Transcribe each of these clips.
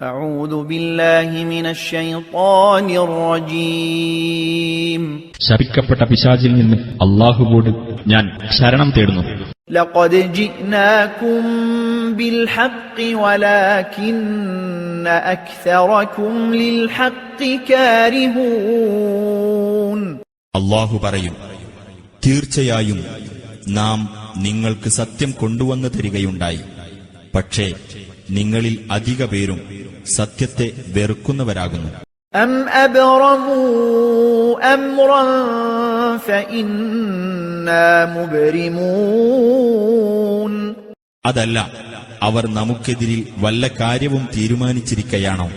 أعوذ بالله من الشيطان الرجيم ശപിക്കപ്പെട്ട പിശാചിൽ നിന്ന് അല്ലാഹുവോട് ഞാൻ ശരണം തേടുന്നു. لقد جئناكم بالحق ولكن أكثركم للحق كارهون. അല്ലാഹു പറയും, തീർച്ചയായും നാം നിങ്ങൾക്ക് സത്യം കൊണ്ടുവന്നു തരികയുണ്ടായി. പക്ഷേ നിങ്ങളിൽ അധിക പേരും സത്യത്തെ വെറുക്കുന്നവരാകുന്നു. أم أبرموا أمرا فإنا مبرمون. അതല്ല, അവർ നമുക്കെതിരിൽ വല്ല കാര്യവും തീരുമാനിച്ചിരിക്കയാണോ?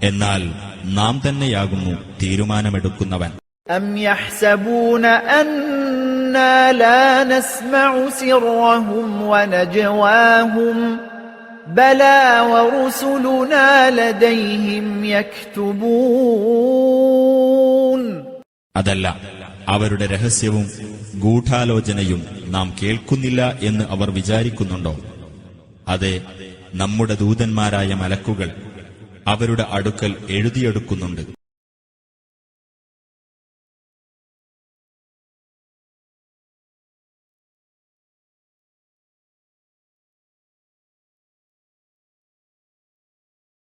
എന്നാൽ നാം തന്നെയാകുന്നു തീരുമാനമെടുക്കുന്നവൻ. أم يحسبون أنا لا نسمع سرهم ونجواهم بلى ورسلنا لديهم يكتبون. അതല്ല, അവരുടെ രഹസ്യവും ഗൂഢാലോചനയും നാം കേൾക്കുന്നില്ല എന്ന് അവർ വിചാരിക്കുന്നുണ്ടോ? അതെ, നമ്മുടെ ദൂതന്മാരായ മലക്കുകൾ അവരുടെ അടുക്കൽ എഴുതിയെടുക്കുന്നുണ്ട്.